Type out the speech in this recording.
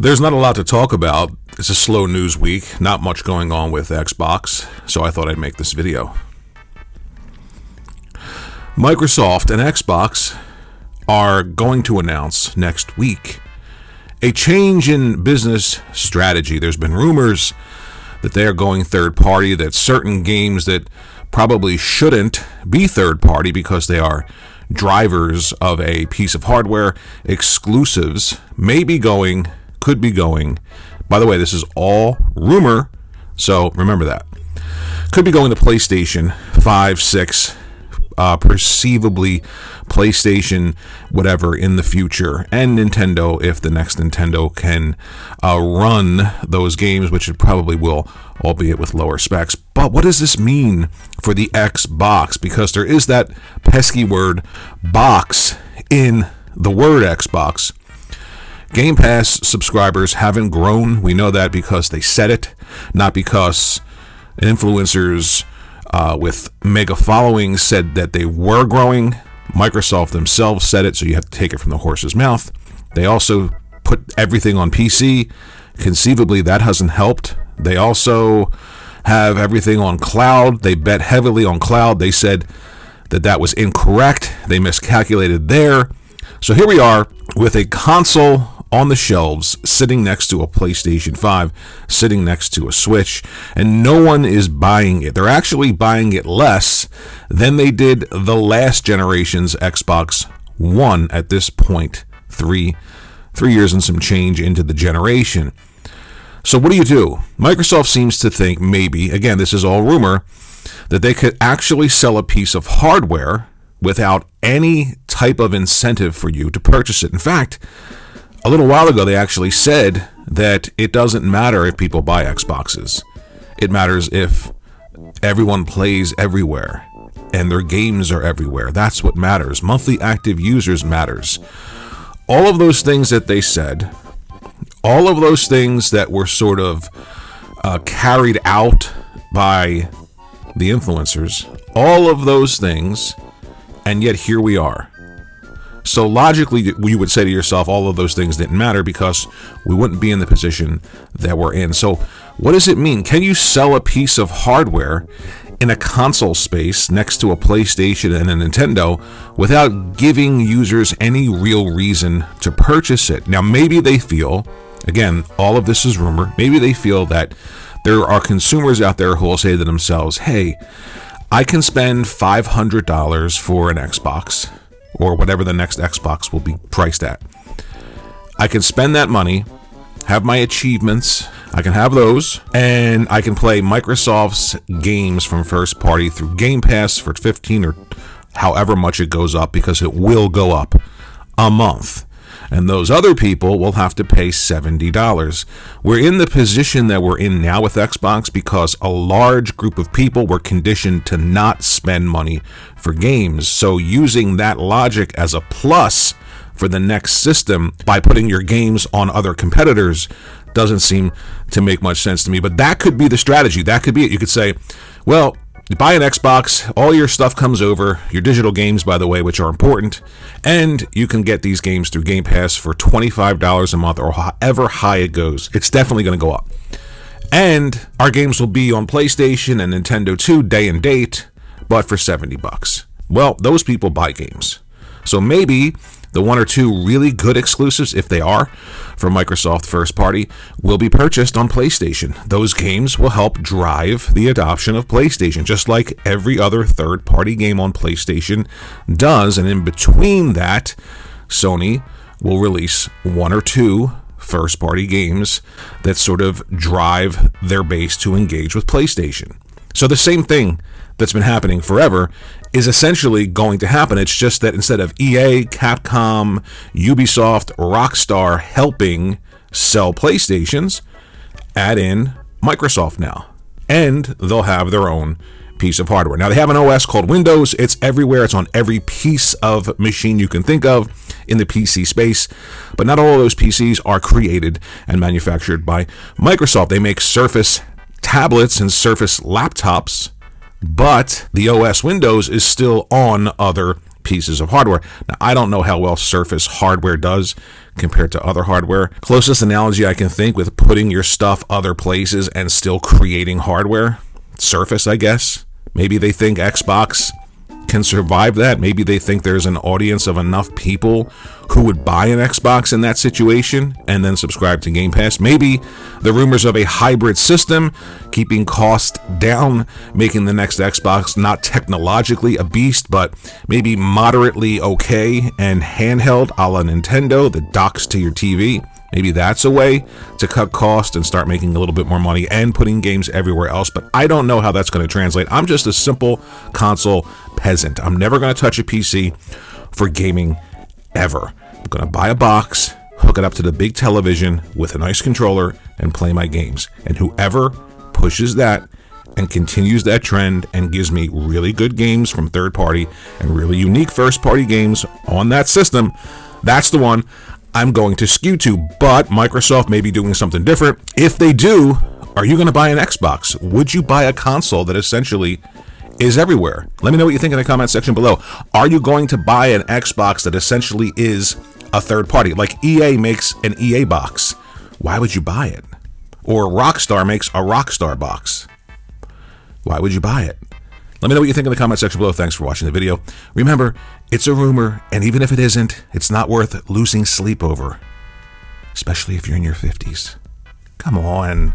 There's not a lot to talk about. It's a slow news week, not much going on with Xbox, so I thought I'd make this video. Microsoft and Xbox are going to announce next week a change in business strategy. There's been rumors that they are going third party, that certain games that probably shouldn't be third party because they are drivers of a piece of hardware, exclusives, could be going. By the way, this is all rumor, so remember that. Could be going to PlayStation 5, 6, perceivably PlayStation, whatever, in the future, and Nintendo if the next Nintendo can run those games, which it probably will, albeit with lower specs. But what does this mean for the Xbox? Because there is that pesky word box in the word Xbox. Game Pass subscribers haven't grown. We know that because they said it, not because influencers with mega followings said that they were growing. Microsoft themselves said it, so you have to take it from the horse's mouth. They also put everything on PC. Conceivably, that hasn't helped. They also have everything on cloud. They bet heavily on cloud. They said that that was incorrect. They miscalculated there. So here we are with a console on the shelves, sitting next to a PlayStation 5, sitting next to a Switch, and no one is buying it. They're actually buying it less than they did the last generation's Xbox One at this point, three years and some change into the generation. So what do? Microsoft seems to think maybe, again, this is all rumor, that they could actually sell a piece of hardware without any type of incentive for you to purchase it. In fact, a little while ago, they actually said that it doesn't matter if people buy Xboxes. It matters if everyone plays everywhere and their games are everywhere. That's what matters. Monthly active users matters. All of those things that they said, all of those things that were sort of carried out by the influencers, all of those things, and yet here we are. So logically, you would say to yourself, all of those things didn't matter because we wouldn't be in the position that we're in. So what does it mean? Can you sell a piece of hardware in a console space next to a PlayStation and a Nintendo without giving users any real reason to purchase it? Now, maybe they feel, again, all of this is rumor, maybe they feel that there are consumers out there who will say to themselves, hey, I can spend $500 for an Xbox, or whatever the next Xbox will be priced at. I can spend that money, have my achievements, I can have those, and I can play Microsoft's games from first party through Game Pass for 15 or however much it goes up, because it will go up a month. And those other people will have to pay $70. We're in the position that we're in now with Xbox because a large group of people were conditioned to not spend money for games. So using that logic as a plus for the next system by putting your games on other competitors doesn't seem to make much sense to me. But that could be the strategy. That could be it. You could say, well, you buy an Xbox, all your stuff comes over, your digital games, by the way, which are important, and you can get these games through Game Pass for $25 a month or however high it goes. It's definitely going to go up. And our games will be on PlayStation and Nintendo too, day and date, but for $70. Well, those people buy games. So maybe the one or two really good exclusives, if they are, from Microsoft first party, will be purchased on PlayStation. Those games will help drive the adoption of PlayStation, just like every other third-party game on PlayStation does. And in between that, Sony will release one or two first-party games that sort of drive their base to engage with PlayStation. So the same thing that's been happening forever is essentially going to happen. It's just that instead of EA, Capcom, Ubisoft, Rockstar helping sell PlayStations, add in Microsoft now. And they'll have their own piece of hardware. Now, they have an OS called Windows. It's everywhere. It's on every piece of machine you can think of in the PC space. But not all of those PCs are created and manufactured by Microsoft. They make Surface tablets and Surface laptops, but the OS Windows is still on other pieces of hardware. Now, I don't know how well Surface hardware does compared to other hardware. Closest analogy I can think with putting your stuff other places and still creating hardware, Surface, I guess. Maybe they think Xbox can survive that. Maybe they think there's an audience of enough people who would buy an Xbox in that situation and then subscribe to Game Pass. Maybe the rumors of a hybrid system, keeping cost down, making the next Xbox not technologically a beast, but maybe moderately okay and handheld a la Nintendo that docks to your TV. Maybe that's a way to cut cost and start making a little bit more money and putting games everywhere else. But I don't know how that's going to translate. I'm just a simple console peasant. I'm never going to touch a PC for gaming ever. I'm going to buy a box, hook it up to the big television with a nice controller, and play my games. And whoever pushes that and continues that trend and gives me really good games from third party and really unique first party games on that system, that's the one I'm going to skew to. But Microsoft may be doing something different. If they do, are you going to buy an Xbox? Would you buy a console that essentially is everywhere? Let me know what you think in the comment section below. Are you going to buy an Xbox that essentially is a third party? Like EA makes an EA box. Why would you buy it? Or Rockstar makes a Rockstar box. Why would you buy it? Let me know what you think in the comment section below. Thanks for watching the video. Remember, it's a rumor, and even if it isn't, it's not worth losing sleep over, especially if you're in your 50s. Come on.